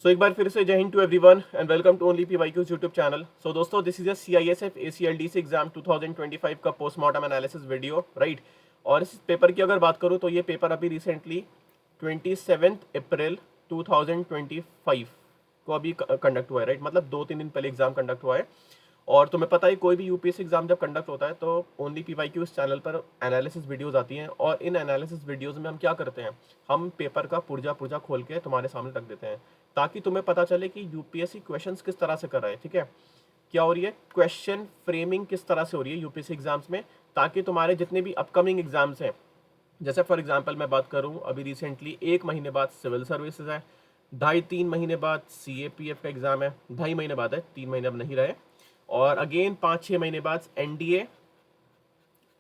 सो एक बार फिर से जय हिंद to everyone and welcome to only PYQs YouTube channel. So दोस्तों, this is CISF ACLDC exam 2025 का पोस्टमार्टम एनालिसिस वीडियो, राइट। और इस पेपर की अगर बात करूं तो ये पेपर अभी रिसेंटली 27 अप्रैल 2025 को अभी कंडक्ट हुआ है, राइट। मतलब 2-3 दिन पहले एग्जाम कंडक्ट हुआ है। और तुम्हें पता है कोई भी यूपीएससी एग्जाम जब कंडक्ट होता है तो ओनली पीवाईक्यू इस चैनल पर एनालिसिस वीडियोस आती हैं। और इन एनालिसिस वीडियोस में हम क्या करते हैं, हम पेपर का पुर्जा पुर्जा खोल के तुम्हारे सामने रख देते हैं ताकि तुम्हें पता चले कि यूपीएससी क्वेश्चंस किस तरह से कर रहा है, ठीक है। क्या हो रही है, क्वेश्चन फ्रेमिंग किस तरह से हो रही है यूपीएससी एग्जाम्स में, ताकि तुम्हारे जितने भी अपकमिंग एग्जाम्स हैं, जैसे फॉर एग्जांपल मैं बात करूं, अभी रिसेंटली 1 महीने बाद सिविल सर्विसेज है, 2.5-3 महीने बाद सीएपीएफ का एग्जाम है, 2.5 महीने बाद है, 3 महीने अब नहीं रहे, और अगेन 5-6 महीने बाद एनडीए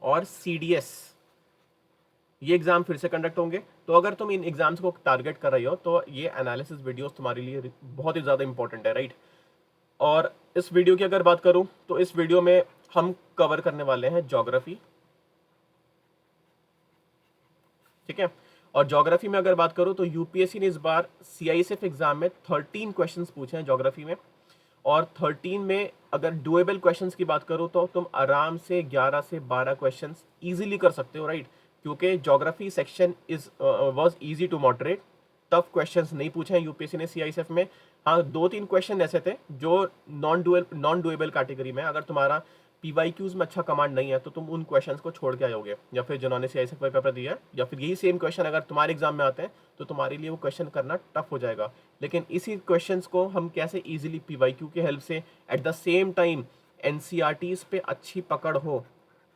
और सीडीएस ये एग्जाम फिर से कंडक्ट होंगे। तो अगर तुम इन एग्जाम्स को टारगेट कर रही हो तो ये एनालिसिस वीडियोस तुम्हारे लिए बहुत ही ज़्यादा इंपॉर्टेंट है, राइट। और इस वीडियो की अगर बात करूं तो इस वीडियो में हम कवर करने वाले हैं ज्योग्राफी, ठीक है। और ज्योग्राफी में अगर बात करूं तो यूपीएससी ने इस बार सीआईएसएफ एग्जाम में 13 क्वेश्चंस पूछे हैं ज्योग्राफी में। और 13 में अगर डुएबल क्वेश्चंस की बात करूं तो तुम आराम से 11 से 12 क्वेश्चंस इजीली कर सकते हो, राइट। क्योंकि geography section is was easy to moderate, tough questions नहीं पूछे हैं यूपीएससी ने सीआईएसएफ में। हाँ, 2-3 क्वेश्चन ऐसे थे जो नॉन डुएबल कैटेगरी में, अगर तुम्हारा पीवाईक्यूज में अच्छा कमांड नहीं है तो तुम उन क्वेश्चंस को छोड़ के आयोगे, या फिर जिन्होंने सीआईएसएफ का पेपर दिया है, या फिर यही सेम क्वेश्चन अगर तुम्हारे एग्जाम में आते हैं तो तुम्हारे लिए वो क्वेश्चन करना टफ हो जाएगा। लेकिन इसी क्वेश्चंस को हम कैसे इजीली पीवाईक्यू की हेल्प से eight the same time NCERTs पे अच्छी पकड़ हो,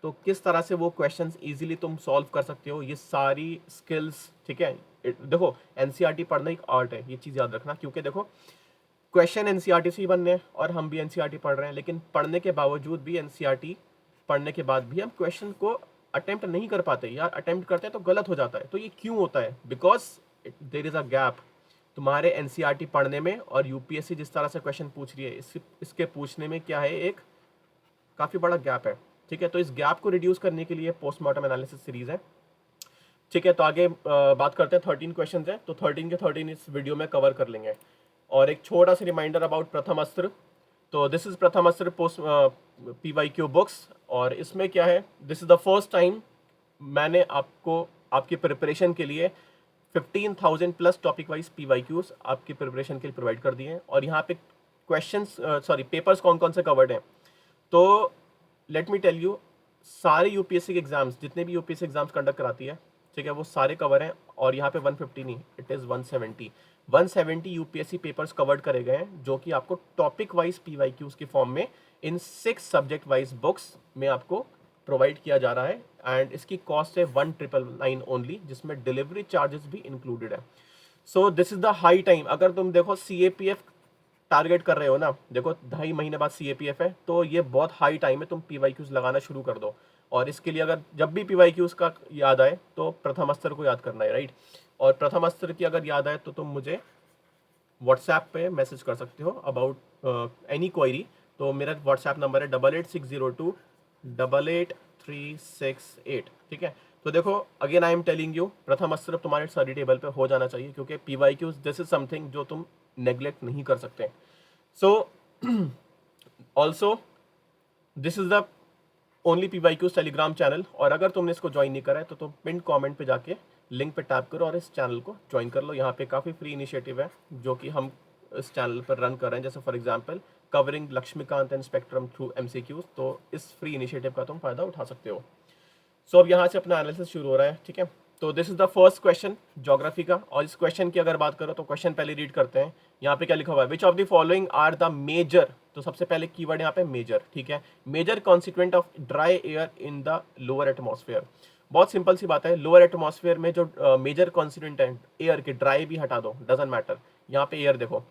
तो किस तरह से वो क्वेश्चंस इजीली तुम सॉल्व कर सकते हो, ये सारी स्किल्स, ठीक है। देखो, एनसीईआरटी पढ़ना एक आर्ट है, ये चीज़ याद रखना। क्योंकि देखो, क्वेश्चन एनसीईआरटी से ही बनने हैं और हम भी एनसीईआरटी पढ़ रहे हैं, लेकिन पढ़ने के बावजूद भी एनसीईआरटी पढ़ने के बाद भी हम क्वेश्चन को अटेम्प्ट नहीं कर पाते, या अटेम्प्ट करते हैं तो गलत हो जाता है। तो ये क्यों होता है? Because there is a gap तुम्हारे एनसीईआरटी पढ़ने में और यूपीएससी जिस तरह से क्वेश्चन पूछ रही है इसके पूछने में क्या है, एक काफ़ी बड़ा गैप है, ठीक है। तो इस गैप को रिड्यूस करने के लिए पोस्टमार्टम एनालिसिस सीरीज है, ठीक है। तो आगे बात करते हैं, 13 क्वेश्चन हैं तो 13 के 13 इस वीडियो में कवर कर लेंगे। और एक छोटा सा रिमाइंडर अबाउट प्रथम अस्त्र। तो दिस इज प्रथम अस्त्र पोस्ट पीवाईक्यू बुक्स, और इसमें क्या है, this is the first time मैंने आपको आपकी प्रिपरेशन के लिए 15,000 प्लस टॉपिक वाइज पीवाईक्यूज आपकी प्रिपरेशन के लिए प्रोवाइड कर दिए हैं। और यहाँ पे क्वेश्चंस पेपर्स कौन कौन से कवर्ड हैं, तो लेट मी टेल यू, सारे यूपीएससी के एग्जाम्स, जितने भी यूपीएससी एग्जाम्स कंडक्ट कराती है, ठीक है, वो सारे कवर हैं। और यहाँ पे 150 नहीं, it is 170 UPSC papers covered करे गए हैं, जो कि आपको टॉपिक वाइज पीवाईक्यूज की फॉर्म में इन 6 सब्जेक्ट वाइज बुक्स में आपको प्रोवाइड किया जा रहा है। एंड इसकी कॉस्ट है 1,999 ओनली, जिसमें डिलीवरी चार्जेस भी इंक्लूडेड है। So this is the high time. अगर तुम देखो सीएपीएफ टारगेट कर रहे हो ना, देखो 2.5 महीने बाद सीएपीएफ है, तो ये बहुत हाई टाइम है, तुम पीवाईक्यूज लगाना शुरू कर दो। और इसके लिए अगर जब भी पीवाईक्यूज का याद आए तो प्रथम अस्त्र को याद करना है, राइट। और प्रथम अस्त्र की अगर याद आए तो तुम मुझे व्हाट्सएप पे मैसेज कर सकते हो अबाउट एनी क्वेरी। तो मेरा व्हाट्सएप नंबर है 8860288368, ठीक है। तो देखो, again I am telling you, प्रथम अस्त्र तुम्हारे स्टडी टेबल पे हो जाना चाहिए, क्योंकि पीवाईक्यूज दिस इज समथिंग जो तुम नेग्लेक्ट नहीं कर सकते। So also this is the only PYQs Telegram channel, और अगर तुमने इसको ज्वाइन नहीं करा है तो तुम पिन कमेंट पे जाके लिंक पे टैप करो और इस चैनल को ज्वाइन कर लो। यहाँ पे काफ़ी फ्री इनिशिएटिव है जो कि हम इस चैनल पर रन कर रहे हैं, जैसे for example covering Laxmikanth and spectrum through MCQs. तो इस फ्री इनिशिएटिव का तुम फायदा उठा सकते हो। सो अब यहाँ से अपना एनालिसिस शुरू हो रहा है, ठीक है। तो this is the first question geography का, और इस क्वेश्चन की अगर बात करो तो क्वेश्चन पहले रीड करते हैं। यहाँ पे क्या लिखा हुआ है, which of the following are the major, तो सबसे पहले कीवर्ड यहाँ पे मेजर, ठीक है। Major consequent of dry air in the lower atmosphere. बहुत सिंपल सी बात है, लोअर एटमॉस्फेयर में जो मेजर कॉन्स्टिट्यूएंट है एयर के, ड्राई भी हटा दो, डजेंट मैटर, यहाँ पे एयर देखो,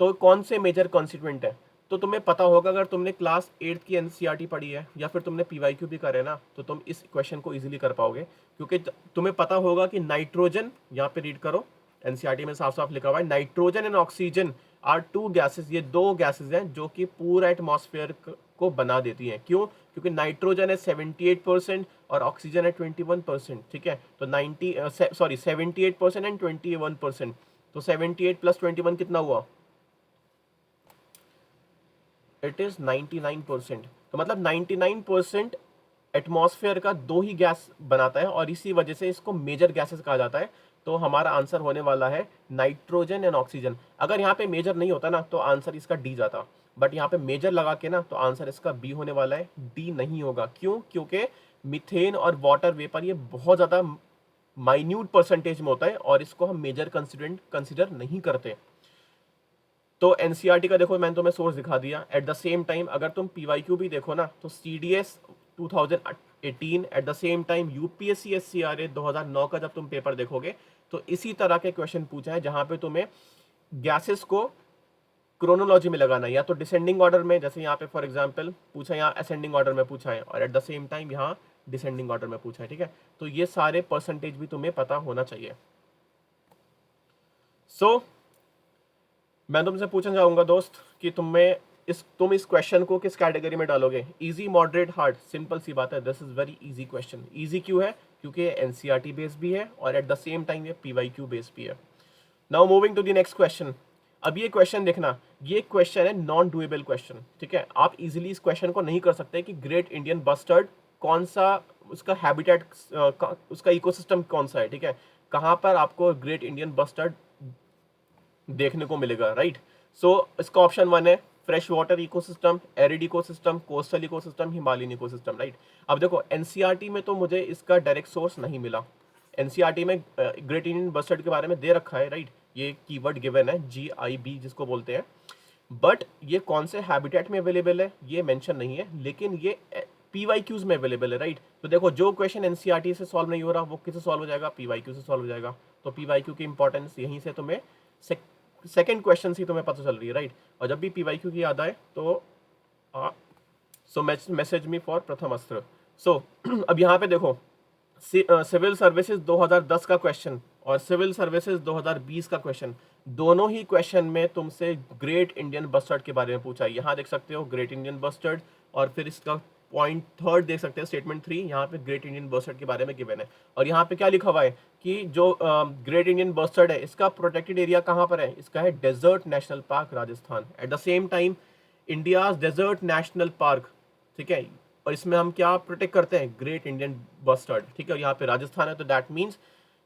तो कौन से मेजर कॉन्स्टिट्यूएंट है। तो तुम्हें पता होगा, अगर तुमने क्लास 8 की एनसीईआरटी पढ़ी है या फिर तुमने पीवाईक्यू भी करे ना, तो तुम इस क्वेश्चन को इजीली कर पाओगे। क्योंकि तुम्हें पता होगा कि नाइट्रोजन, यहाँ पे रीड करो, एनसीईआरटी में साफ साफ लिखा हुआ है, nitrogen and oxygen are 2 gases, ये 2 गैसेस हैं जो कि पूरा एटमॉस्फेयर को बना देती हैं। क्यों? क्योंकि नाइट्रोजन है 78% और ऑक्सीजन है 21%, ठीक है। तो 78% एंड 21%, तो 78 प्लस 21 कितना हुआ? It is 99%। तो मतलब 99% एटमॉस्फेयर का दो ही गैस बनाता है और इसी वजह से इसको मेजर गैसेस कहा जाता है। तो हमारा आंसर होने वाला है नाइट्रोजन एंड ऑक्सीजन। अगर यहाँ पे मेजर नहीं होता ना तो आंसर इसका डी जाता, बट यहाँ पे मेजर लगा के ना तो आंसर इसका बी होने वाला है, डी नहीं होगा। क्यों? क्योंकि मीथेन और वाटर वेपर ये बहुत ज़्यादा माइन्यूट परसेंटेज में होता है और इसको हम मेजर कंसिडर नहीं करते। तो एनसीईआरटी का देखो, मैंने तुम्हें सोर्स दिखा दिया। एट द सेम टाइम अगर तुम पीवाईक्यू भी देखो ना तो CDS 2018, at the same time UPSC SCRA 2009 का जब तुम पेपर देखोगे तो इसी तरह के क्वेश्चन पूछा है जहां पे तुम्हें गैसेस को क्रोनोलॉजी में लगाना है, या तो डिसेंडिंग ऑर्डर में, जैसे यहाँ पे फॉर एग्जांपल पूछा है, यहाँ असेंडिंग ऑर्डर में पूछा है, और एट द सेम टाइम यहाँ डिसेंडिंग ऑर्डर में पूछा है। ठीक है, तो ये सारे परसेंटेज भी तुम्हें पता होना चाहिए। मैं तुमसे पूछना चाहूंगा दोस्त कि तुम इस क्वेश्चन को किस कैटेगरी में डालोगे? Easy, moderate, hard? सिंपल सी बात है, this is very easy question. Easy क्यों है? क्योंकि एनसीईआरटी बेस्ड भी है और एट द सेम टाइम ये पीवाईक्यू बेस्ड भी है। Now moving to the next question. अब ये क्वेश्चन देखना, ये क्वेश्चन है नॉन डुएबल क्वेश्चन। ठीक है, आप इजीली इस क्वेश्चन को नहीं कर सकते कि ग्रेट इंडियन बस्टर्ड कौन सा, उसका हैबिटेट, उसका इकोसिस्टम कौन सा है। ठीक है, कहाँ पर आपको ग्रेट इंडियन बस्टर्ड देखने को मिलेगा, राइट? सो इसका ऑप्शन 1 है fresh water ecosystem, arid ecosystem, coastal ecosystem, Himalayan ecosystem, right? अब देखो एनसीईआरटी में तो मुझे इसका डायरेक्ट सोर्स नहीं मिला। एनसीईआरटी में ग्रेट इंडियन बस्टर्ड के बारे में दे रखा है, राइट? ये कीवर्ड गिवन है GIB जिसको बोलते हैं, बट ये कौन से हैबिटेट में अवेलेबल है ये मेंशन नहीं है, लेकिन ये पीवाईक्यूज में अवेलेबल है, राइट? तो देखो जो क्वेश्चन एनसीईआरटी से सॉल्व नहीं हो रहा वो किससे सॉल्व हो जाएगा? पीवाईक्यू से सॉल्व हो जाएगा। तो पीवाईक्यू की इंपॉर्टेंस यहीं से तुम्हें सेकेंड क्वेश्चन से तुम्हें पता चल रही है, राइट? और जब भी पीवाईक्यू की याद आए तो मैसेज मी फॉर प्रथम अस्त्र। सो अब यहाँ पे देखो सिविल सर्विसेज 2010 का क्वेश्चन और सिविल सर्विसेज 2020 का क्वेश्चन, दोनों ही क्वेश्चन में तुमसे ग्रेट इंडियन बस्टर्ड के बारे में पूछा है। यहाँ देख सकते हो ग्रेट इंडियन बस्टर्ड, और फिर इसका पॉइंट थर्ड देख सकते हैं, स्टेटमेंट 3, यहाँ पे ग्रेट इंडियन बस्टर्ड के बारे में गिवन है। और यहाँ पे क्या लिखा हुआ है कि जो ग्रेट इंडियन बस्टर्ड है इसका प्रोटेक्टेड एरिया कहाँ पर है? इसका है desert national park Rajasthan. At the same time India desert national park, ठीक है, और इसमें हम क्या प्रोटेक्ट करते हैं? Great Indian bustard. ठीक है, और यहाँ पे राजस्थान है, तो दैट मीन्स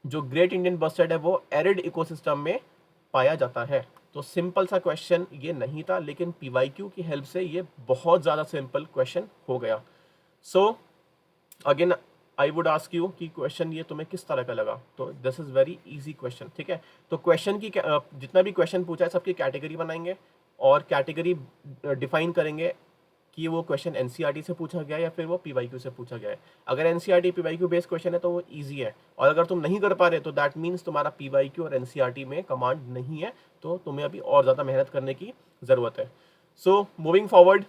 जो ग्रेट इंडियन बस्टर्ड है वो एरिड इकोसिस्टम में पाया जाता है। तो सिंपल सा क्वेश्चन ये नहीं था, लेकिन पीवाईक्यू की हेल्प से ये बहुत ज़्यादा सिंपल क्वेश्चन हो गया। सो again I would ask you कि क्वेश्चन ये तुम्हें किस तरह का लगा? तो this is very easy question. ठीक है, तो क्वेश्चन की जितना भी क्वेश्चन पूछा है सबकी कैटेगरी बनाएंगे और कैटेगरी डिफाइन करेंगे कि वो क्वेश्चन एनसीईआरटी से पूछा गया है या फिर वो पीवाईक्यू से पूछा गया है। अगर एनसीईआरटी पीवाईक्यू बेस्ड क्वेश्चन है तो वो इजी है, और अगर तुम नहीं कर पा रहे तो दैट मीन्स तुम्हारा पीवाईक्यू और एनसीईआरटी में कमांड नहीं है, तो तुम्हें अभी और ज़्यादा मेहनत करने की ज़रूरत है। सो मूविंग फॉरवर्ड,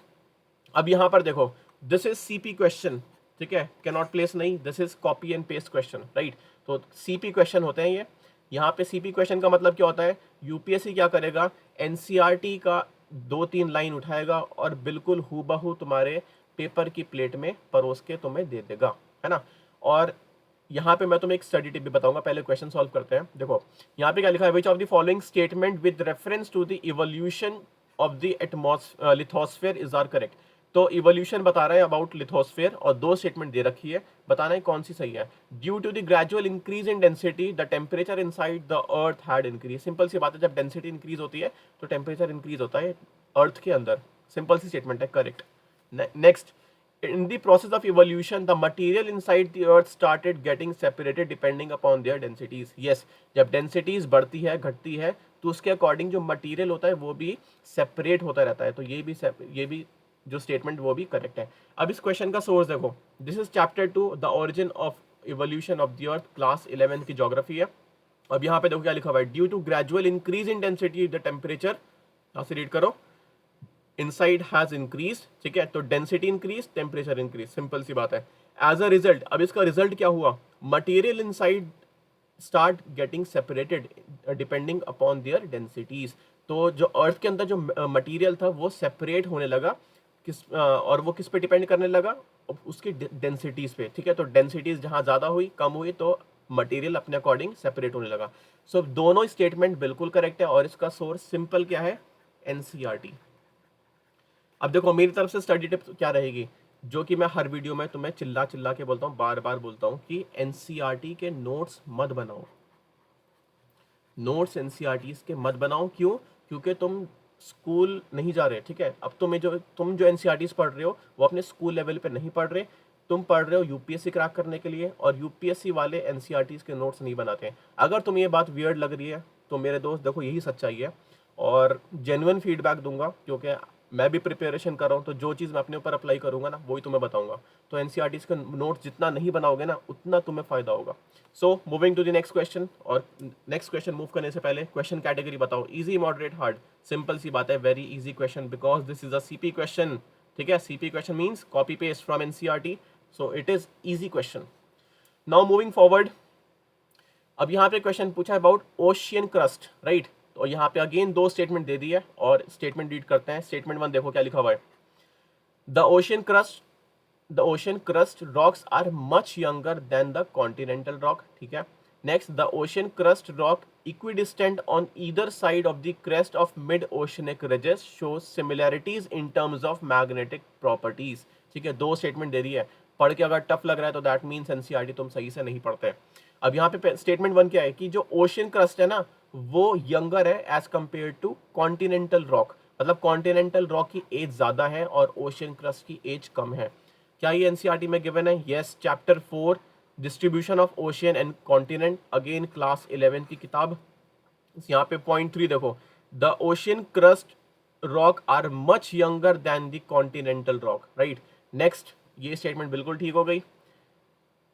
अब यहाँ पर देखो दिस इज सीपी क्वेश्चन। ठीक है, कैन नॉट प्लेस नहीं, this is copy and paste question, right? तो सीपी क्वेश्चन होते हैं ये। यहाँ पे सीपी क्वेश्चन का मतलब क्या होता है? यूपीएससी क्या करेगा? एनसीईआरटी का 2-3 लाइन उठाएगा और बिल्कुल हूबहू तुम्हारे पेपर की प्लेट में परोस के तुम्हें दे देगा, है ना? और यहाँ पे मैं तुम्हें एक स्टडी टिप भी बताऊंगा, पहले क्वेश्चन सॉल्व करते हैं। देखो यहाँ पे क्या लिखा है? Which of the following statement with reference to the evolution of the lithosphere is are correct? तो इवोल्यूशन बता रहा है अबाउट लिथोस्फेयर और दो स्टेटमेंट दे रखी है, बताना है कौन सी सही है। Due to the gradual increase in density the temperature inside the earth had increase. Simple सी बात है, जब डेंसिटी इंक्रीज होती है तो टेम्परेचर इंक्रीज होता है अर्थ के अंदर। सिंपल सी स्टेटमेंट है, correct. Next, in the process of evolution the material inside the earth started getting separated depending upon their densities. yes, जब densities बढ़ती है घटती है तो उसके अकॉर्डिंग जो मटेरियल होता है वो भी सेपरेट होता रहता है। तो ये भी जो स्टेटमेंट वो भी करेक्ट है। अब इस क्वेश्चन का सोर्स देखो, this is chapter 2 the origin of evolution of the earth, class 11 की ज्योग्राफी है। अब यहाँ पे देखो क्या लिखा हुआ है? Due to gradual increase in density the temperature, यहाँ से रीड करो, इनसाइड हैज इंक्रीज। ठीक है, तो density increase, temperature increase, simple सी बात है। एज अ रिजल्ट, अब इसका रिजल्ट क्या हुआ? Material inside start getting separated depending upon their densities. तो जो अर्थ के अंदर जो मटेरियल था वो सेपरेट होने लगा, और वो किस पे डिपेंड करने लगा? उसकी डेंसिटीज पे। ठीक है, तो डेंसिटीज जहाँ ज़्यादा हुई कम हुई तो मटेरियल अपने अकॉर्डिंग सेपरेट होने लगा। सो दोनों स्टेटमेंट बिल्कुल करेक्ट है और इसका सोर्स सिंपल क्या है, एनसीईआरटी। अब देखो मेरी तरफ से स्टडी टिप क्या रहेगी, जो कि मैं हर वीडियो में तुम्हें चिल्ला चिल्ला के बोलता हूँ, बार बार बोलता हूँ कि एनसीईआरटी के नोट्स मत बनाओ, नोट्स एनसीईआरटी के मत बनाओ। क्यों? क्योंकि तुम स्कूल नहीं जा रहे, ठीक है। अब तुम जो एनसीईआरटी पढ़ रहे हो वो अपने स्कूल लेवल पे नहीं पढ़ रहे, तुम पढ़ रहे हो यूपीएससी क्रैक करने के लिए, और यूपीएससी वाले एनसीईआरटी के नोट्स नहीं बनाते हैं। अगर तुम्हें ये बात वियर्ड लग रही है तो मेरे दोस्त देखो यही सच्चाई है, और जेन्युइन फीडबैक दूंगा, क्योंकि मैं भी प्रिपरेशन कर रहा हूँ, तो जो चीज़ मैं अपने ऊपर अप्लाई करूंगा ना वही तुम्हें बताऊंगा। तो एनसीईआरटी के नोट्स जितना नहीं बनाओगे ना उतना तुम्हें फायदा होगा। So moving to the next question, और नेक्स्ट क्वेश्चन मूव करने से पहले क्वेश्चन कैटेगरी बताओ, इजी, मॉडरेट, हार्ड। सिंपल सी बात है, very easy question, because this is a CP question, ठीक है। CP question means copy paste from NCERT, so it is easy question. Now moving forward, अब यहाँ पे क्वेश्चन पूछा है अबाउट ओशियन क्रस्ट, राइट। तो यहाँ पे अगेन दो स्टेटमेंट दे दी है और स्टेटमेंट रीड करते हैं। स्टेटमेंट 1 देखो क्या लिखा हुआ है, the ocean crust rocks are much younger than the continental rock, ठीक है। Next, the ocean crust rock equidistant on either side of the crest of mid oceanic ridges show similarities in terms of magnetic properties, ठीक है। दो statement दे दी है, पढ़ के अगर tough लग रहा है तो दैट मीन्स एनसीईआरटी तुम सही से नहीं पढ़ते। अब यहाँ पे स्टेटमेंट 1 क्या है कि जो ओशियन क्रस्ट है ना वो यंगर है age compare to continental rock, मतलब कॉन्टिनेंटल रॉक की एज ज्यादा है और ओशियन क्रस्ट की एज कम है। क्या ये एनसीईआरटी में गिवन है? Yes, chapter 4 distribution of ocean and continent, again class 11 की किताब। यहाँ पे पॉइंट 3 देखो, the ocean crust rock are much younger than the continental rock, right. Next, ये स्टेटमेंट बिल्कुल ठीक हो गई।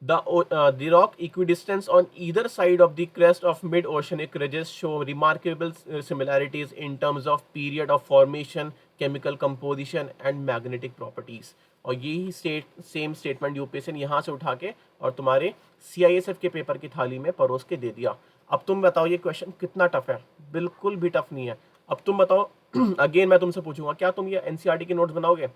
The rock equidistance on either side of the crest of mid-oceanic ridges show remarkable similarities in terms of period of formation, chemical composition and magnetic properties। और यही same statement UPSC ने यहाँ से उठा के और तुम्हारे सीआईएसएफ के पेपर की थाली में परोस के दे दिया। अब तुम बताओ ये क्वेश्चन कितना टफ है? बिल्कुल भी टफ नहीं है। अब तुम बताओ अगेन मैं तुमसे पूछूंगा, क्या तुम ये एनसीईआरटी के नोट्स बनाओगे?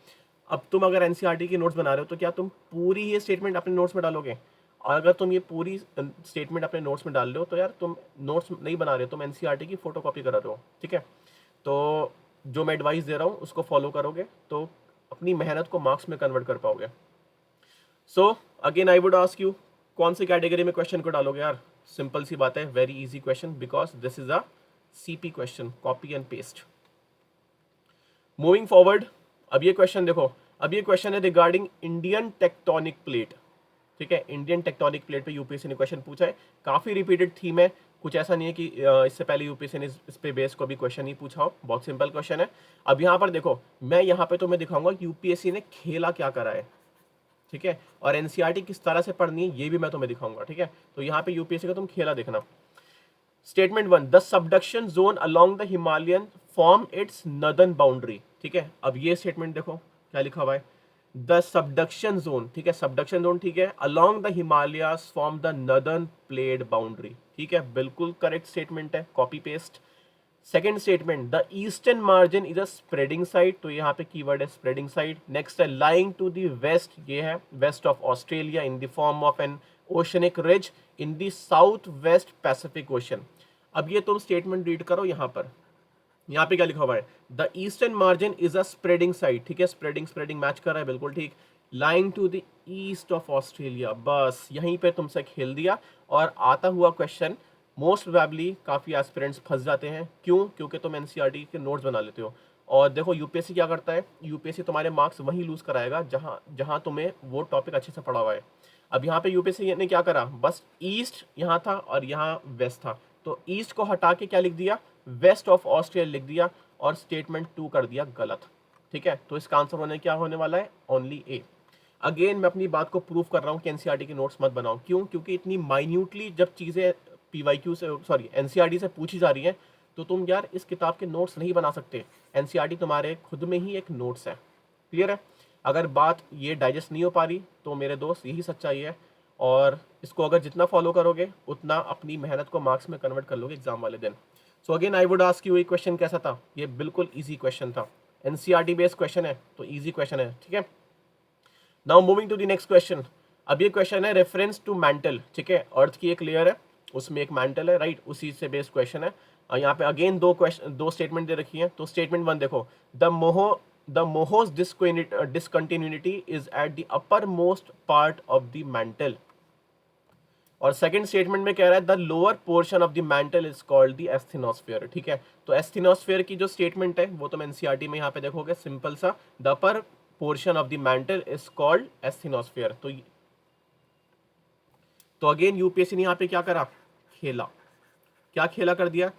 अब तुम अगर एनसीईआरटी की नोट्स बना रहे हो तो क्या तुम पूरी ये स्टेटमेंट अपने नोट्स में डालोगे? और अगर तुम ये पूरी स्टेटमेंट अपने नोट्स में डाल रहे हो तो यार तुम नोट्स नहीं बना रहे हो, तुम एनसीईआरटी की फोटोकॉपी करा रहे हो, ठीक है। तो जो मैं एडवाइस दे रहा हूँ उसको फॉलो करोगे तो अपनी मेहनत को मार्क्स में कन्वर्ट कर पाओगे। सो again I would ask you, कौन सी कैटेगरी में क्वेश्चन को डालोगे यार? सिंपल सी बात है, very easy question, because this is a CP question, copy and paste. Moving forward, अब ये क्वेश्चन देखो, अब ये क्वेश्चन है रिगार्डिंग इंडियन टेक्टोनिक प्लेट, ठीक है। इंडियन टेक्टोनिक प्लेट पे यूपीएससी ने क्वेश्चन पूछा है, काफी रिपीटेड थीम है, कुछ ऐसा नहीं है कि इससे पहले यूपीएससी ने इस पे बेस को भी क्वेश्चन ही पूछा हो, बहुत सिंपल क्वेश्चन है। अब यहाँ पर देखो, मैं यहाँ पे तुम्हें दिखाऊंगा यूपीएससी ने खेला क्या करा है, ठीक है, और एनसीईआरटी किस तरह से पढ़नी है ये भी मैं तुम्हें दिखाऊंगा, ठीक है। तो यहाँ पे यूपीएससी का तुम खेला देखना। Statement 1, the subduction zone along the Himalayan form it's northern boundary, ठीक है। अब ये स्टेटमेंट देखो क्या लिखा हुआ है, द सबडक्शन जोन, ठीक है, सबडक्शन जोन, ठीक है, along the Himalayas form the northern plate boundary, ठीक है, बिल्कुल करेक्ट स्टेटमेंट है, copy paste. Second statement, the eastern margin is a spreading site, तो यहाँ पे कीवर्ड है स्प्रेडिंग साइड। नेक्स्ट है लाइंग टू द वेस्ट, ये है west of Australia in the form of an oceanic ridge in the south west Pacific ocean. अब ये तुम स्टेटमेंट रीड करो, यहाँ पे क्या लिखा हुआ है, the eastern margin is a spreading site, ठीक है, स्प्रेडिंग मैच कर रहा है, बिल्कुल ठीक। Lying to the east of Australia, बस यहीं पे तुमसे खेल दिया। और आता हुआ क्वेश्चन मोस्ट प्रोबेबली काफ़ी एस्पिरेंट्स फंस जाते हैं, क्यों? क्योंकि तुम एनसीईआरटी के नोट्स बना लेते हो। और देखो यूपीएससी क्या करता है, यूपीएससी तुम्हारे मार्क्स वहीं लूज कराएगा जहां तुम्हें वो टॉपिक अच्छे से पढ़ा हुआ है। अब यहाँ पे यूपीएससी ने क्या करा, बस ईस्ट यहाँ था और यहाँ वेस्ट था, तो ईस्ट को हटा के क्या लिख दिया, वेस्ट ऑफ ऑस्ट्रेलिया लिख दिया, और स्टेटमेंट 2 कर दिया गलत, ठीक है। तो इसका आंसर क्या होने वाला है, ओनली ए। अगेन मैं अपनी बात को प्रूव कर रहा हूँ कि एनसीईआरटी के नोट्स मत बनाओ, क्यों? क्योंकि इतनी माइन्यूटली जब चीज़ें पीवाईक्यू से, सॉरी, एनसीईआरटी से पूछी जा रही है तो तुम यार इस किताब के नोट्स नहीं बना सकते। एनसीईआरटी तुम्हारे खुद में ही एक नोट्स है, क्लियर है। अगर बात ये डाइजेस्ट नहीं हो पा रही तो मेरे दोस्त यही सच्चाई है, और इसको अगर जितना फॉलो करोगे उतना अपनी मेहनत को मार्क्स में कन्वर्ट कर लोगे एग्जाम वाले दिन। So again I would ask you, ये क्वेश्चन कैसा था? ये बिल्कुल ईजी क्वेश्चन था, एनसीईआरटी बेस्ड क्वेश्चन है तो ईजी क्वेश्चन है, ठीक है। Now moving to the next question. अब ये क्वेश्चन है रेफरेंस टू मेंटल, ठीक है, अर्थ की एक लेयर है उसमें एक मैंटल है, राइट, उसी से बेस्ड क्वेश्चन है। यहाँ पे अगेन दो स्टेटमेंट दे रखी है। तो स्टेटमेंट 1 देखो, the Moho's discontinuity is at the upper most part of the mantle. और सेकंड स्टेटमेंट में कह रहा है the lower portion of the mantle is called the asthenosphere. ठीक है, तो एस्थेनोस्फीयर की जो स्टेटमेंट है वो तुम एनसीईआरटी में यहाँ पे देखोगे, सिंपल सा, the upper portion of the mantle is called asthenosphere. तो अगेन यूपीएससी ने यहाँ पे क्या करा, खेला, क्या खेला कर दिया,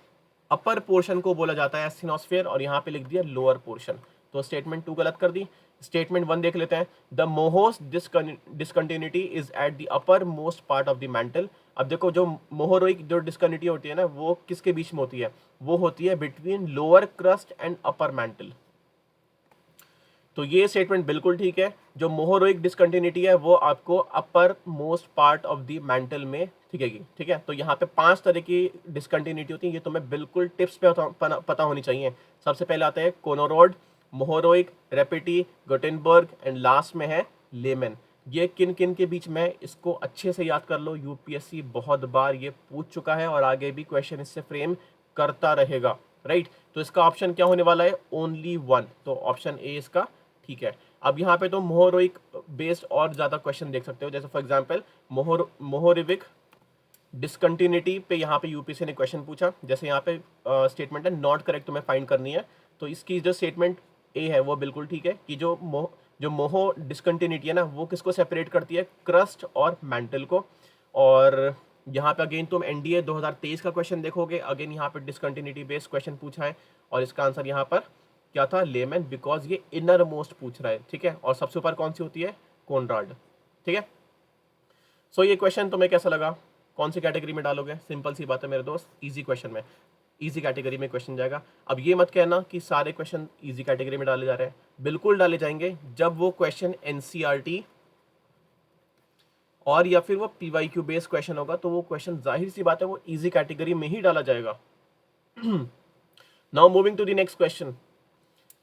अपर पोर्शन को बोला जाता है एस्थेनोस्फीयर और यहाँ पे लिख दिया लोअर पोर्शन। तो स्टेटमेंट 2 गलत कर दी। स्टेटमेंट 1 देख लेते हैं, the Moho's discontinuity is at the upper most part of the mantle. अब देखो जो मोहोरोइक जो डिसकंटिन्यूटी होती है ना, वो किसके बीच में होती है, वो होती है between lower crust and upper mantle. तो ये स्टेटमेंट बिल्कुल ठीक है, जो मोहोरोइक डिसकंटिन्यूटी है वो आपको upper most part of the mantle में दिखेगी। ठीक है, तो यहाँ पे 5 तरह की डिसकंटिन्यूटी होती है, ये तुम्हें बिल्कुल टिप्स पे पता होनी चाहिए। सबसे पहले आता है कोनोरोड, मोहोरोइक, रेपिटी, गुटेनबर्ग एंड लास्ट में है लेमन। ये किन किन के बीच में, इसको अच्छे से याद कर लो, यूपीएससी बहुत बार ये पूछ चुका है और आगे भी क्वेश्चन इससे फ्रेम करता रहेगा, राइट। तो इसका ऑप्शन क्या होने वाला है, ओनली 1, तो ऑप्शन ए इसका ठीक है। अब यहाँ पे तो मोहोरोइक बेस्ड और ज्यादा क्वेश्चन देख सकते हो, जैसे फॉर एग्जांपल मोहोरिविक डिसकंटिन्यूटी पे यहाँ पे यूपीएससी ने क्वेश्चन पूछा, जैसे यहाँ पे स्टेटमेंट है नॉट करेक्ट, तुम्हें फाइंड करनी है। तो इसकी जो स्टेटमेंट ए है वो बिल्कुल ठीक है कि जो मोहो डिसकंटिन्यूटी है ना, वो किसको सेपरेट करती है, क्रस्ट और मैंटल को। और यहाँ पे अगेन तुम एनडीए 2023 का क्वेश्चन देखोगे, अगेन यहाँ पे डिसकंटिन्यूटी बेस्ड क्वेश्चन पूछा है और इसका आंसर यहाँ पर क्या था, लेमन, बिकॉज ये इनर मोस्ट पूछ रहा है। ठीक है, और सबसे ऊपर कौन सी होती है, कोनराड। ठीक है, सो ये क्वेश्चन तुम्हें कैसा लगा, कौन सी कैटेगरी में डालोगे, सिंपल सी बात है मेरे दोस्त, इजी क्वेश्चन में, इजी कैटेगरी में क्वेश्चन जाएगा। अब ये मत कहना कि सारे क्वेश्चन इजी कैटेगरी में डाले जा रहे हैं, बिल्कुल डाले जाएंगे। जब वो क्वेश्चन एनसीईआरटी और या फिर वो पीवाईक्यू बेस्ड क्वेश्चन होगा तो वो क्वेश्चन जाहिर सी बात है वो इजी कैटेगरी में ही डाला जाएगा। Now moving to the next question.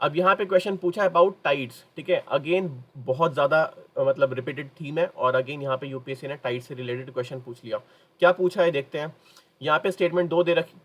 अब यहाँ पे क्वेश्चन पूछा है अबाउट टाइड्स। ठीक है, अगेन बहुत ज़्यादा मतलब रिपीटेड थीम है और अगेन यहाँ पे यूपीएससी ने टाइड से रिलेटेड क्वेश्चन पूछ लिया। क्या पूछा है देखते हैं। यहाँ पे स्टेटमेंट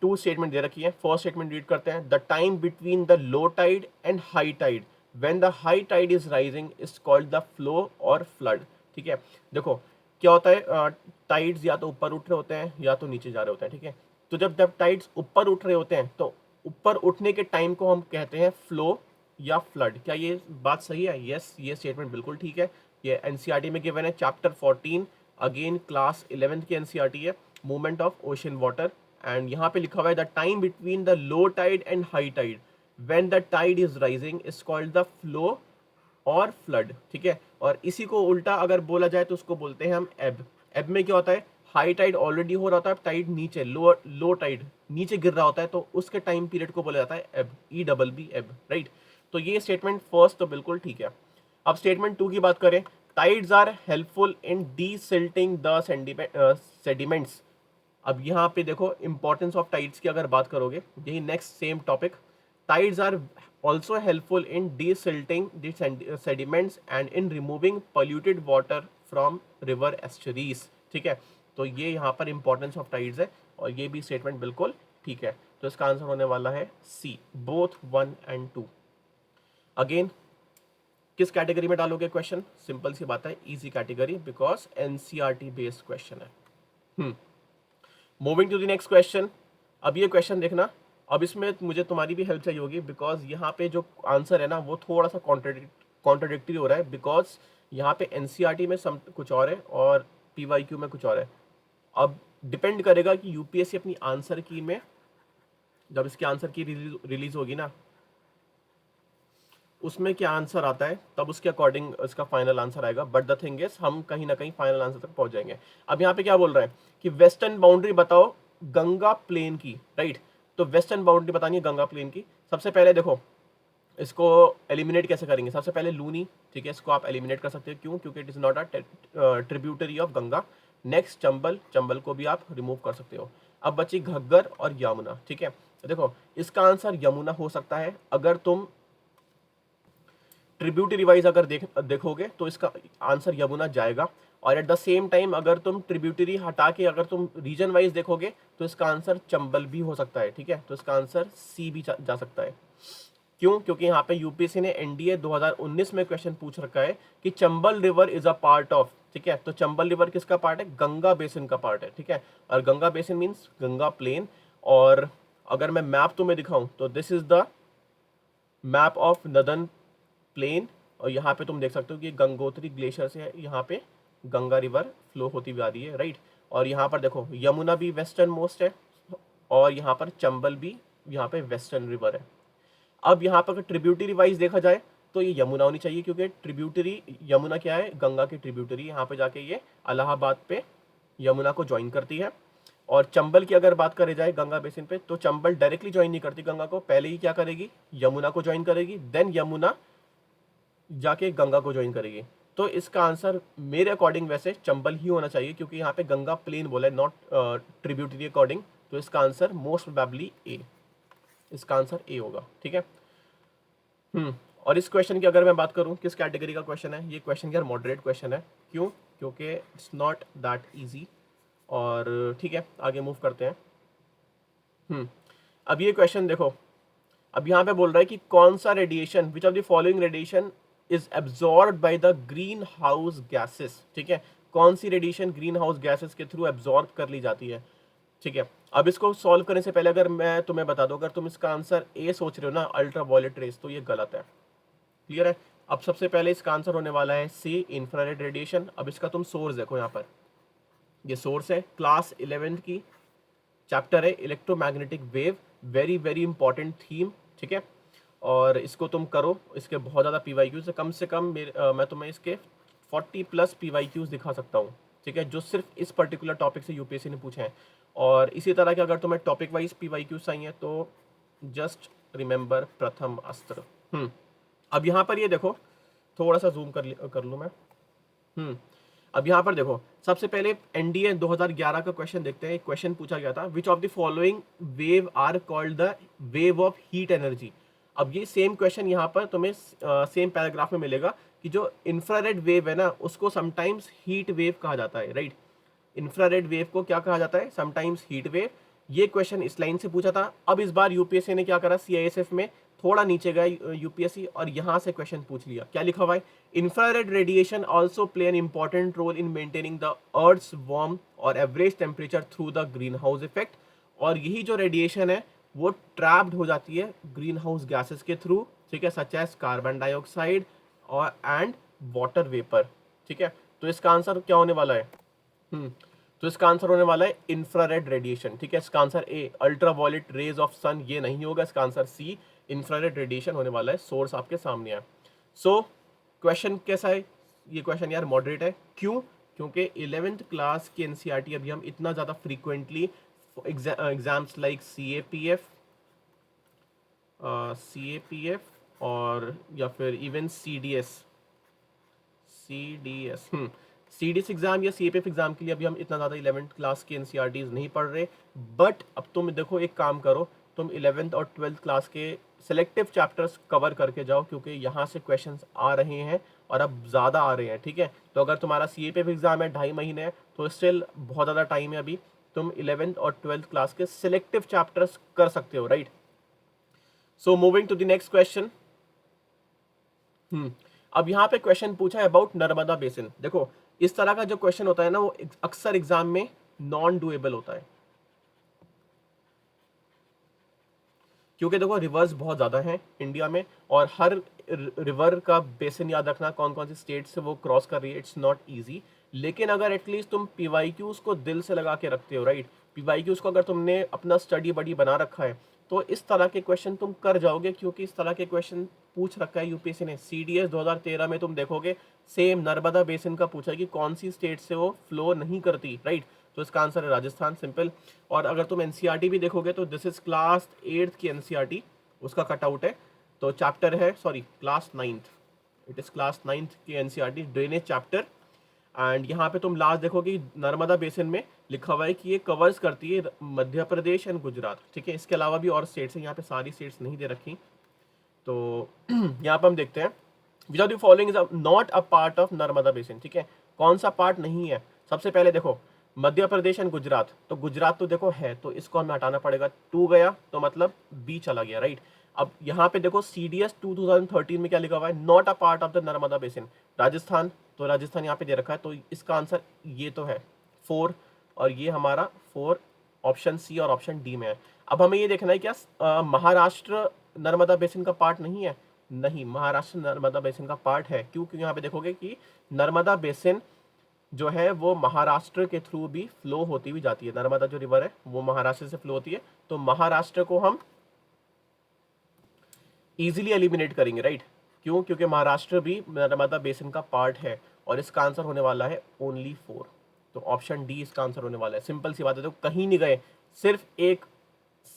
टू स्टेटमेंट दे रखी है। फर्स्ट स्टेटमेंट रीड करते हैं, the time between the low tide and high tide when the high tide is rising is called the flow or flood. ठीक है, देखो क्या होता है, टाइड्स या तो ऊपर उठ रहे होते हैं या तो नीचे जा रहे होते हैं। ठीक है, तो जब टाइड्स ऊपर उठ रहे होते हैं तो ऊपर उठने के टाइम को हम कहते हैं फ्लो या फ्लड। क्या ये बात सही है, यस, ये स्टेटमेंट बिल्कुल ठीक है। ये एनसीईआरटी में गिवन है, चैप्टर 14, अगेन क्लास 11th की एनसीईआरटी है, movement of ocean water. And यहाँ पे लिखा हुआ है the time between the low tide and high tide when the tide is rising is called the flow or flood. ठीक है, और इसी को उल्टा अगर बोला जाए तो उसको बोलते हैं हम एब। एब में क्या होता है, हाई टाइड ऑलरेडी हो रहा होता है, टाइड नीचे, लो टाइड नीचे गिर रहा होता है, तो उसके टाइम पीरियड को बोला जाता है एब, EBB एब, राइट। तो ये स्टेटमेंट फर्स्ट तो बिल्कुल ठीक है। अब स्टेटमेंट 2 की बात करें, tides are helpful in desilting the sediments. अब यहाँ पे देखो इंपॉर्टेंस ऑफ टाइड्स की अगर बात करोगे, यही next same topic, tides are also helpful in desilting the sediments and in removing polluted water from river estuaries। ठीक है, तो ये यहाँ पर इंपॉर्टेंस ऑफ टाइड्स है और ये भी स्टेटमेंट बिल्कुल ठीक है। तो इसका आंसर होने वाला है सी, बोथ 1 and 2। अगेन किस कैटेगरी में डालोगे क्वेश्चन, सिंपल सी बात है easy category, because NCERT based question है। Moving to the next question. अब ये क्वेश्चन देखना, अब इसमें मुझे तुम्हारी भी हेल्प चाहिए होगी, बिकॉज यहाँ पे जो आंसर है ना वो थोड़ा सा कॉन्ट्राडिक्टरी हो रहा है, बिकॉज यहाँ पे एनसीईआरटी में कुछ और है और पीवाईक्यू में कुछ और है। अब डिपेंड करेगा कि यूपीएससी अपनी आंसर की में जब इसके आंसर की रिलीज होगी ना, उसमें क्या आंसर आता है तब उसके अकॉर्डिंग इसका फाइनल आंसर आएगा। बट द थिंग इज हम कहीं ना कहीं फाइनल आंसर तक पहुंच जाएंगे। अब यहाँ पे क्या बोल रहा है कि वेस्टर्न बाउंड्री बताओ गंगा प्लेन की, राइट। तो वेस्टर्न बाउंड्री बतानी है गंगा प्लेन की। सबसे पहले देखो इसको एलिमिनेट कैसे करेंगे, सबसे पहले लूनी। ठीक है, इसको आप एलिमिनेट कर सकते हो, क्यों, क्योंकि it is not a tributary of Ganga. Next Chambal, Chambal को भी आप रिमूव कर सकते हो। अब बची घग्गर और यमुना। ठीक है, देखो इसका आंसर यमुना हो सकता है, अगर तुम ट्रिब्यूटरी वाइज अगर देखोगे तो इसका आंसर यमुना जाएगा। और एट द सेम टाइम अगर तुम ट्रिब्यूटरी हटा के अगर तुम रीजन वाइज देखोगे तो इसका आंसर चंबल भी हो सकता है, ठीक है। तो इसका आंसर सी भी जा सकता है। क्यों? क्योंकि यहाँ पे यूपीएससी ने एनडीए 2019 में क्वेश्चन पूछ रखा है कि Chambal river is a part of, ठीक है। तो चंबल रिवर किसका पार्ट है? गंगा बेसिन का पार्ट है, ठीक है। और Ganga basin means Ganga plain. और अगर मैं मैप तुम्हें दिखाऊं तो this is the map of northern plain. और यहाँ पे तुम देख सकते हो कि गंगोत्री ग्लेशियर से यहाँ पे गंगा रिवर फ्लो होती हुई आ रही है, राइट। और यहाँ पर देखो यमुना भी वेस्टर्न मोस्ट है और यहाँ पर चंबल भी यहाँ पे वेस्टर्न रिवर है। अब यहाँ पर ट्रिब्यूटरी वाइज देखा जाए तो ये यमुना होनी चाहिए, क्योंकि ट्रिब्यूटरी यमुना क्या है? गंगा की ट्रिब्यूटरी। यहाँ पे जाके ये इलाहाबाद पे यमुना को ज्वाइन करती है। और चंबल की अगर बात करी जाए गंगा बेसिन पे, तो चंबल डायरेक्टली ज्वाइन नहीं करती गंगा को, पहले ही क्या करेगी? यमुना को ज्वाइन करेगी, देन यमुना जाके गंगा को ज्वाइन करेगी। तो इसका आंसर मेरे अकॉर्डिंग वैसे चंबल ही होना चाहिए, क्योंकि यहाँ पे गंगा प्लेन बोला है, नॉट ट्रिब्यूटरी अकॉर्डिंग। तो इसका आंसर मोस्ट प्रोबेबली ए, इसका आंसर ए होगा, ठीक है। और इस क्वेश्चन की अगर मैं बात करूं किस कैटेगरी का क्वेश्चन है, ये क्वेश्चन यार मॉडरेट क्वेश्चन है। क्यों? क्योंकि इट्स नॉट दैट इजी। और ठीक है, आगे मूव करते हैं। अब ये क्वेश्चन देखो, अब यहाँ पे बोल रहा है कि कौन सा radiation, which of the following radiation is absorb by the green house gases, ठीक है। कौन सी रेडिएशन ग्रीन हाउस गैसेस के थ्रू एब्जॉर्ब कर ली जाती है, ठीक है। अब इसको सॉल्व करने से पहले अगर मैं तुम्हें बता दूं, अगर तुम इसका आंसर ए सोच रहे हो ना, अल्ट्रा वायलेट रेस, तो ये गलत है, क्लियर है। अब सबसे पहले इसका आंसर होने वाला है सी, इंफ्रारेड रेडिएशन। अब इसका तुम सोर्स देखो, यहाँ पर ये सोर्स है क्लास 11 की चैप्टर है electromagnetic wave, very very important theme, ठीक है। और इसको तुम करो, इसके बहुत ज़्यादा पीवाईक्यूज है, कम से कम मैं तुम्हें इसके 40+ पीवाईक्यूज दिखा सकता हूँ, ठीक है, जो सिर्फ इस पर्टिकुलर टॉपिक से यूपीएससी ने पूछे हैं। और इसी तरह के अगर तुम्हें टॉपिक वाइज पीवाईक्यूज चाहिए तो जस्ट रिमेंबर प्रथम अस्त्र। अब यहाँ पर ये देखो, थोड़ा सा जूम कर लूँ मैं। अब यहाँ पर देखो, सबसे पहले एनडीए 2011 का क्वेश्चन देखते हैं। एक क्वेश्चन पूछा गया था, which of the following wave are called the wave of heat energy. अब ये सेम क्वेश्चन यहाँ पर तुम्हें सेम पैराग्राफ में मिलेगा कि जो इंफ्रारेड वेव है ना, उसको समटाइम्स हीट वेव कहा जाता है, राइट। इंफ्रारेड वेव को क्या कहा जाता है? Sometimes heat wave. ये क्वेश्चन इस लाइन से पूछा था। अब इस बार यूपीएससी ने क्या करा, सीआईएसएफ में थोड़ा नीचे गया यूपीएससी और यहां से क्वेश्चन पूछ लिया। क्या लिखा हुआ है? Infrared radiation also play an important role in maintaining the earth's warm और average temperature through the greenhouse effect. और यही जो रेडिएशन है वो ट्रैप्ड हो जाती है ग्रीन हाउस गैसेस के थ्रू, ठीक है, सच एज कार्बन डाइऑक्साइड और एंड वाटर वेपर, ठीक है। तो इसका आंसर क्या होने वाला है? तो इसका आंसर होने वाला है इंफ्रारेड रेडिएशन, ठीक है। इसका answer A, ultraviolet rays of sun, ये नहीं होगा। इसका आंसर सी, इंफ्रारेड रेडिएशन होने वाला है। सोर्स आपके सामने है। सो क्वेश्चन कैसा है? ये क्वेश्चन यार मॉडरेट है। क्यों? क्योंकि 11th क्लास की एनसीईआरटी अभी हम इतना ज़्यादा फ्रीक्वेंटली एग्जाम्स लाइक सीएपीएफ और या फिर इवन सीडीएस एग्जाम या सीएपीएफ एग्जाम के लिए अभी हम इतना ज़्यादा 11th क्लास की एनसीईआरटीज नहीं पढ़ रहे। बट अब तुम देखो, एक काम करो, तुम 11th और 12th क्लास के सिलेक्टिव चैप्टर्स कवर करके जाओ, क्योंकि यहाँ से क्वेश्चंस आ रहे हैं और अब ज़्यादा आ रहे हैं, ठीक है। तो अगर तुम्हारा सीएपीएफ एग्जाम है 2.5 महीने है, तो स्टिल बहुत ज़्यादा टाइम है अभी। तुम 11th और 12th क्लास के सिलेक्टिव चैप्टर्स कर सकते हो, right. So moving to the next question. अब यहाँ पे क्वेश्चन पूछा है अबाउट नर्मदा बेसिन। देखो, इस तरह का जो क्वेश्चन होता है ना, वो अक्सर एग्जाम में नॉन डुएबल होता है, क्योंकि देखो रिवर्स बहुत ज़्यादा हैं इंडिया में और हर रिवर का बेसिन याद रखना, कौन कौन सी स्टेट से वो क्रॉस कर रही है, इट्स नॉट ईजी। लेकिन अगर एटलीस्ट तुम पीवाईक्यूज को दिल से लगा के रखते हो, राइट, पीवाईक्यूज को अगर तुमने अपना स्टडी बडी बना रखा है, तो इस तरह के क्वेश्चन तुम कर जाओगे, क्योंकि इस तरह के क्वेश्चन पूछ रखा है यूपीएससी ने। सीडीएस 2013 में तुम देखोगे सेम नर्मदा बेसिन का पूछा कि कौन सी स्टेट से वो फ्लो नहीं करती, राइट। तो इसका आंसर है राजस्थान, सिंपल। और अगर तुम एनसीईआरटी भी देखोगे तो दिस इज क्लास 8th की एनसीईआरटी, उसका कटआउट है। तो चैप्टर है, sorry, class 9th, it is class 9th की एनसीईआरटी, ड्रेनेज चैप्टर। एंड यहाँ पे तुम लास्ट देखो कि नर्मदा बेसिन में लिखा हुआ है कि ये कवर्स करती है मध्य प्रदेश एंड गुजरात, ठीक है। इसके अलावा भी और स्टेट्स हैं, यहाँ पे सारी स्टेट्स नहीं दे रखी। तो यहाँ पर हम देखते हैं, विच of the following is not a part of Narmada basin, ठीक है। कौन सा पार्ट नहीं है? सबसे पहले देखो मध्य प्रदेश एंड गुजरात, तो गुजरात तो देखो है, तो इसको हमें हटाना पड़ेगा। 2 गया तो मतलब बी चला गया, राइट। अब यहाँ पे देखो CDS 2013 में क्या लिखा हुआ है, not a part of the Narmada basin. Rajasthan, तो राजस्थान यहाँ पे दे रखा है, तो इसका आंसर ये तो है 4, और ये हमारा 4 ऑप्शन सी और ऑप्शन डी में है। अब हमें ये देखना है क्या महाराष्ट्र नर्मदा बेसिन का पार्ट नहीं है? नहीं, महाराष्ट्र नर्मदा बेसिन का पार्ट है। क्यों? क्योंकि यहाँ पे देखोगे कि नर्मदा बेसिन जो है वो महाराष्ट्र के थ्रू भी फ्लो होती हुई जाती है। नर्मदा जो रिवर है वो महाराष्ट्र से फ्लो होती है, तो महाराष्ट्र को हम इजीली एलिमिनेट करेंगे, राइट। क्यों? क्योंकि महाराष्ट्र भी नर्मदा बेसिन का पार्ट है, और इसका आंसर होने वाला है ओनली 4। तो ऑप्शन डी इसका आंसर होने वाला है। सिंपल सी बात है, तो कहीं नहीं गए, सिर्फ एक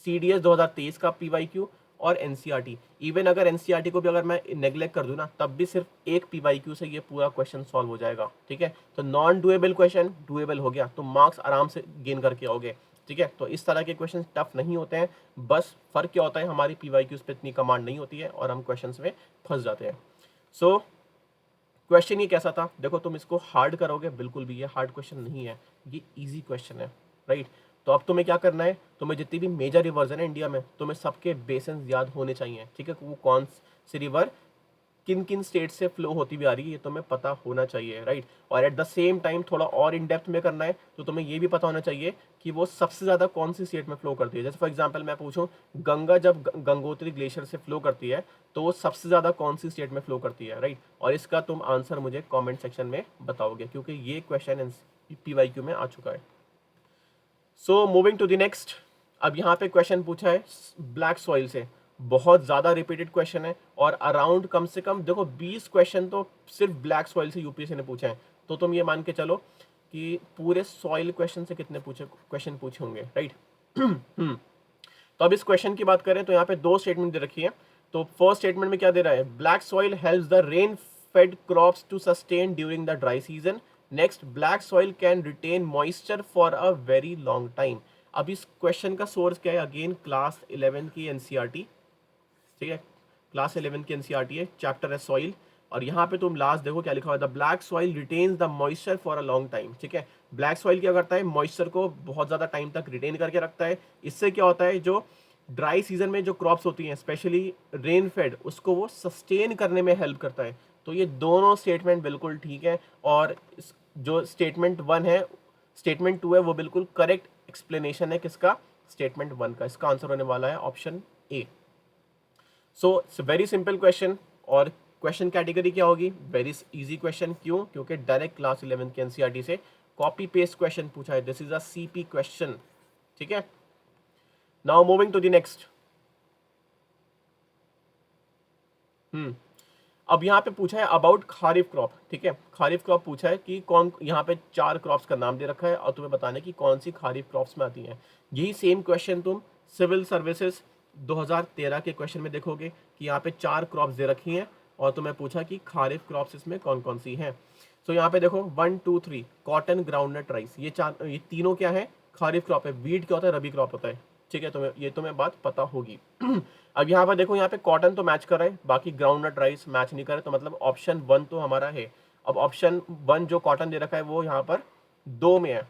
CDS 2023 का PYQ और NCERT। इवन अगर NCERT को भी अगर मैं नेग्लेक्ट कर दूं ना, तब भी सिर्फ एक PYQ से ये पूरा क्वेश्चन सॉल्व हो जाएगा, ठीक है। तो नॉन डुएबल क्वेश्चन डुएबल हो गया, तो मार्क्स आराम से गेन करके आओगे, ठीक है। तो इस तरह के क्वेश्चन टफ नहीं होते हैं, बस फर्क क्या होता है, हमारी PYQs पे इतनी कमांड नहीं होती है और हम क्वेश्चन में फंस जाते हैं। सो क्वेश्चन ये कैसा था, देखो तुम इसको हार्ड करोगे, बिल्कुल भी ये हार्ड क्वेश्चन नहीं है, ये इजी क्वेश्चन है, राइट। तो अब तुम्हें क्या करना है, तुम्हें जितनी भी मेजर रिवर्स है ना इंडिया में, तुम्हें सबके बेसिन याद होने चाहिए, ठीक है। वो कौन सी रिवर किन किन स्टेट से फ्लो होती हुई आ रही है, ये तुम्हें पता होना चाहिए, राइट। और एट द सेम टाइम थोड़ा और इन डेप्थ में करना है, तो तुम्हें ये भी पता होना चाहिए कि वो सबसे ज़्यादा कौन सी स्टेट में फ्लो करती है। जैसे फॉर एग्जांपल मैं पूछूं, गंगा जब गंगोत्री ग्लेशियर से फ्लो करती है, तो वो सबसे ज़्यादा कौन सी स्टेट में फ्लो करती है, राइट। और इसका तुम आंसर मुझे कॉमेंट सेक्शन में बताओगे, क्योंकि ये क्वेश्चन PYQ में आ चुका है। So moving to the next, अब यहाँ पे क्वेश्चन पूछा है ब्लैक सॉइल से, बहुत ज़्यादा रिपीटेड क्वेश्चन है, और अराउंड कम से कम देखो 20 क्वेश्चन तो सिर्फ ब्लैक सॉइल से UPSC ने पूछे हैं। तो तुम ये मान के चलो कि पूरे सॉइल क्वेश्चन से कितने क्वेश्चन पूछे होंगे, राइट। तो अब इस क्वेश्चन की बात करें तो यहाँ पे 2 स्टेटमेंट दे रखी है। तो फर्स्ट स्टेटमेंट में क्या दे रहा है, black soil helps the rain fed crops to sustain during the dry season. Next, black soil can retain moisture for a very long time. अब इस क्वेश्चन का सोर्स क्या है, अगेन क्लास 11 की NCERT, ठीक है। क्लास 11 की NCERT है, चैप्टर है सॉइल, और यहाँ पे तुम लास्ट देखो क्या लिखा हुआ है, the black soil retains the moisture for a long time, ठीक है। ब्लैक सॉइल क्या करता है, मॉइस्चर को बहुत ज़्यादा टाइम तक रिटेन करके रखता है। इससे क्या होता है, जो ड्राई सीजन में जो क्रॉप्स होती हैं स्पेशली रेन फेड, उसको वो सस्टेन करने में हेल्प करता है। तो ये दोनों स्टेटमेंट बिल्कुल ठीक है, और जो स्टेटमेंट 1 है, स्टेटमेंट 2 है, वो बिल्कुल करेक्ट एक्सप्लेनेशन है किसका, स्टेटमेंट 1 का। इसका आंसर होने वाला है option A. So it's very simple question, और क्वेश्चन कैटेगरी क्या होगी, वेरी इजी क्वेश्चन। क्यों? क्योंकि डायरेक्ट क्लास 11 के NCERT से कॉपी पेस्ट क्वेश्चन पूछा है, this is a CP question, ठीक है। Now moving to the next. अब यहाँ पे पूछा है अबाउट खारिफ क्रॉप, ठीक है। खारिफ क्रॉप पूछा है कि कौन, यहाँ पे 4 क्रॉप्स का नाम दे रखा है, और तुम्हें बताना है कि कौन सी खारिफ क्रॉप्स में आती हैं। यही सेम क्वेश्चन तुम सिविल सर्विसेज 2013 के क्वेश्चन में देखोगे कि यहाँ पे 4 क्रॉप्स दे रखी हैं, और तुम्हें पूछा कि खारिफ क्रॉप्स इसमें कौन कौन सी हैं। सो यहाँ पे देखो 1 2 3 कॉटन, ग्राउंडनट, राइस, ये तीनों क्या है, खारिफ क्रॉप है। वीट क्या होता है, रबी क्रॉप होता है, ठीक है। तुम्हें बात पता होगी। अब यहाँ पर देखो, यहाँ पे कॉटन तो मैच कर रहा है, बाकी ग्राउंडनट, राइस मैच नहीं कर रहे, तो मतलब ऑप्शन 1 तो हमारा है। अब ऑप्शन 1 जो कॉटन दे रखा है वो यहाँ पर 2 में है,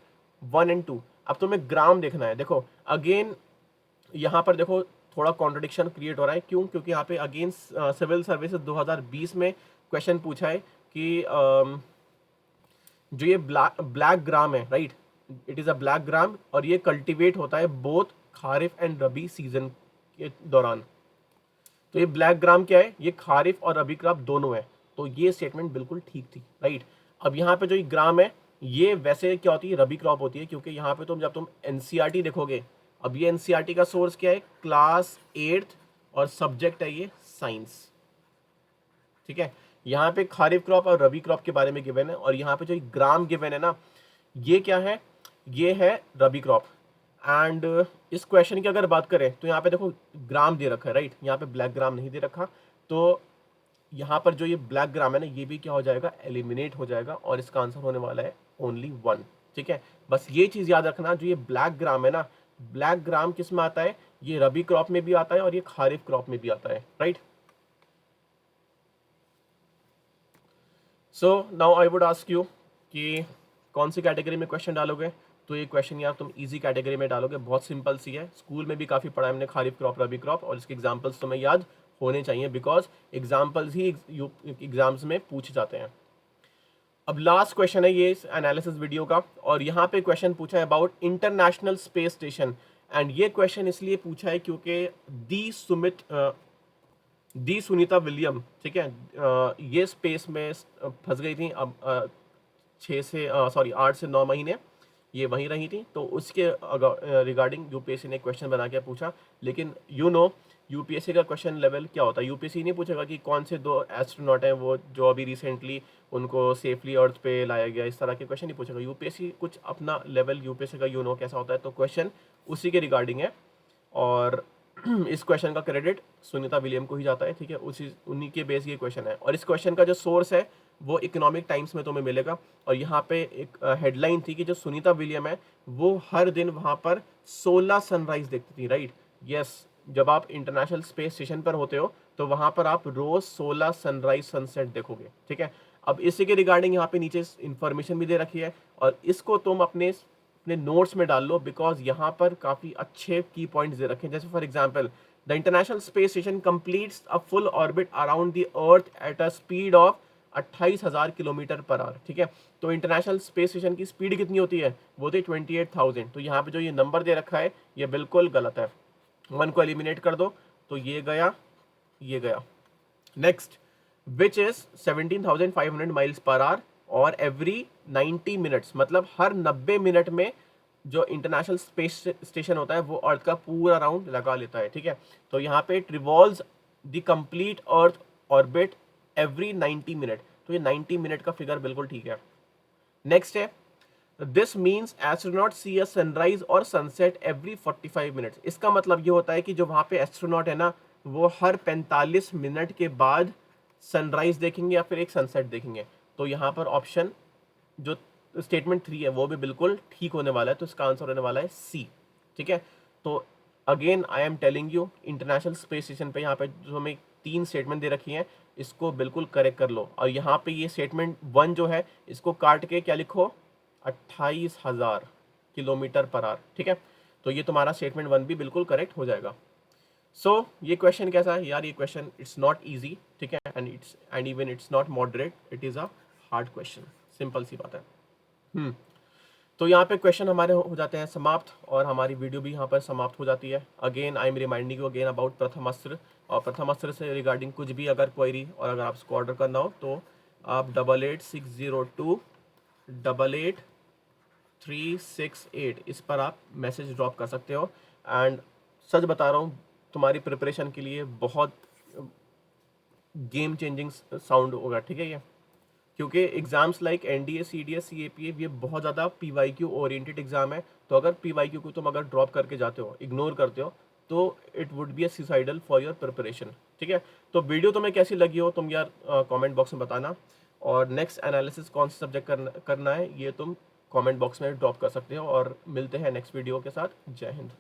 1 एंड 2। अब तुम्हें ग्राम देखना है। देखो अगेन यहाँ पर देखो थोड़ा कॉन्ट्रडिक्शन क्रिएट हो रहा है। क्यों? क्योंकि यहाँ पे अगेन सिविल सर्विसेज 2020 में क्वेश्चन पूछा है कि जो ये ब्लैक ग्राम है, right, it is a black gram, और ये कल्टीवेट होता है both kharif and rabi season के दौरान। तो ये ब्लैक ग्राम क्या है, ये खारिफ और रबी क्रॉप दोनों है। तो ये स्टेटमेंट बिल्कुल ठीक थी, राइट। अब यहाँ पे जो ये ग्राम है, ये वैसे क्या होती है, रबी क्रॉप होती है, क्योंकि यहाँ पे जब तुम NCERT देखोगे, अब ये NCERT का सोर्स क्या है, क्लास 8th, और सब्जेक्ट है ये साइंस, ठीक है। यहाँ पे खारिफ क्रॉप और रबी क्रॉप के बारे में गिवन है, और यहाँ पे जो ग्राम गिवन है ना, ये क्या है, ये है रबी क्रॉप। एंड इस क्वेश्चन की अगर बात करें तो यहाँ पे देखो ग्राम दे रखा है, राइट, यहाँ पे ब्लैक ग्राम नहीं दे रखा, तो यहाँ पर जो ये ब्लैक ग्राम है ना, ये भी क्या हो जाएगा, एलिमिनेट हो जाएगा, और इसका आंसर होने वाला है ओनली 1, ठीक है। बस ये चीज़ याद रखना, जो ये ब्लैक ग्राम है ना, ब्लैक ग्राम किस में आता है, ये रबी क्रॉप में भी आता है और ये खारिफ क्रॉप में भी आता है, right. So now I would ask you कि कौन सी कैटेगरी में क्वेश्चन डालोगे, तो ये क्वेश्चन यार तुम इजी कैटेगरी में डालोगे, बहुत सिंपल सी है, स्कूल में भी काफ़ी पढ़ा है हमने खारिफ क्रॉप रबी क्रॉप, और इसके एग्जाम्पल्स तुम्हें याद होने चाहिए बिकॉज एग्जाम्पल्स ही एग्जाम्स में पूछे जाते हैं। अब लास्ट क्वेश्चन है ये इस एनालिसिस वीडियो का, और यहाँ पे क्वेश्चन पूछा है about international space station. And ये क्वेश्चन इसलिए पूछा है क्योंकि दी सुनीता विलियम, ठीक है, ये स्पेस में फंस गई थी। अब 8 से 9 महीने ये वहीं रही थी, तो उसके रिगार्डिंग यूपीएससी ने क्वेश्चन बना के पूछा। लेकिन यूपीएससी का क्वेश्चन लेवल क्या होता है, यूपीएससी नहीं पूछेगा कि कौन से 2 एस्ट्रोनॉट हैं वो जो अभी रिसेंटली उनको सेफली अर्थ पे लाया गया, इस तरह के क्वेश्चन नहीं पूछेगा यूपीएससी। कुछ अपना लेवल यूपीएससी का कैसा होता है, तो क्वेश्चन उसी के रिगार्डिंग है, और इस क्वेश्चन का क्रेडिट सुनीता विलियम को ही जाता है, ठीक है, उन्हीं के बेस ये क्वेश्चन है। और इस क्वेश्चन का जो सोर्स है वो इकोनॉमिक टाइम्स में तुम्हें मिलेगा, और यहाँ पे एक हेडलाइन थी कि जो सुनीता विलियम है वो हर दिन वहाँ पर 16 सनराइज देखती थी, राइट, यस। जब आप इंटरनेशनल स्पेस स्टेशन पर होते हो तो वहाँ पर आप रोज 16 सनराइज सनसेट देखोगे, ठीक है। अब इसी के रिगार्डिंग यहाँ पे नीचे इन्फॉर्मेशन भी दे रखी है, और इसको तुम अपने नोट्स में डाल लो बिकॉज यहाँ पर काफ़ी अच्छे की पॉइंट्स दे रखे हैं। जैसे for example, the international space station completes a full orbit around the earth at a speed of 28,000 kilometre per hour, ठीक है। तो इंटरनेशनल स्पेस स्टेशन की स्पीड कितनी होती है, वो थी 28,000। तो यहाँ पे जो ये नंबर दे रखा है ये बिल्कुल गलत है, 1 को एलिमिनेट कर दो तो ये गया, ये गया। Next, which is 17,500 miles per hour और एवरी 90 मिनट्स, मतलब हर 90 मिनट में जो इंटरनेशनल स्पेस स्टेशन होता है वो अर्थ का पूरा राउंड लगा लेता है, ठीक है। तो यहाँ पे it revolves the complete earth orbit every 90 minute, तो ये 90 मिनट का फिगर बिल्कुल ठीक है। नेक्स्ट है, this means astronaut see a sunrise और सनसेट एवरी 45 मिनट्स। इसका मतलब ये होता है कि जो वहाँ पे एस्ट्रोनॉट है ना वो हर 45 मिनट के बाद सनराइज देखेंगे या फिर एक सनसेट देखेंगे। तो यहाँ पर ऑप्शन जो स्टेटमेंट 3 है वो भी बिल्कुल ठीक होने वाला है, तो इसका आंसर होने वाला है सी, ठीक है। तो again I am telling you, international space station पे यहाँ पे जो हमें 3 स्टेटमेंट दे रखी हैं इसको बिल्कुल करेक्ट कर लो, और यहाँ पे ये स्टेटमेंट 1 जो है इसको काट के क्या लिखो, 28,000 किलोमीटर पर आवर, ठीक है। तो ये तुम्हारा स्टेटमेंट 1 भी बिल्कुल करेक्ट हो जाएगा। सो ये क्वेश्चन कैसा है यार, ये क्वेश्चन इट्स नॉट ईजी, ठीक है, and even it's not moderate, it is a hard question, simple सी बात है। तो यहाँ पे क्वेश्चन हमारे हो जाते हैं समाप्त, और हमारी वीडियो भी यहाँ पर समाप्त हो जाती है। Again I am reminding you again about प्रथम अस्त्र, और प्रथम अस्त्र से रिगार्डिंग कुछ भी अगर क्वेरी और अगर आपको ऑर्डर करना हो तो आप 8860288368 इस पर आप मैसेज ड्रॉप कर सकते हो। एंड सच बता रहा हूँ तुम्हारी प्रिपरेशन के लिए बहुत गेम चेंजिंग साउंड होगा, ठीक है ये, क्योंकि exams like NDA, CDS, CAPA ये बहुत ज़्यादा पीवाईक्यू ओरिएंटेड एग्जाम है। तो अगर पीवाईक्यू को तुम अगर ड्रॉप करके जाते हो, इग्नोर करते हो, तो it would be a suicidal for your preparation, ठीक है। तो वीडियो तुम्हें कैसी लगी हो तुम यार कमेंट बॉक्स में बताना, और नेक्स्ट एनालिसिस कौन सा सब्जेक्ट करना है ये तुम कमेंट बॉक्स में ड्रॉप कर सकते हो, और मिलते हैं नेक्स्ट वीडियो के साथ। जय हिंद।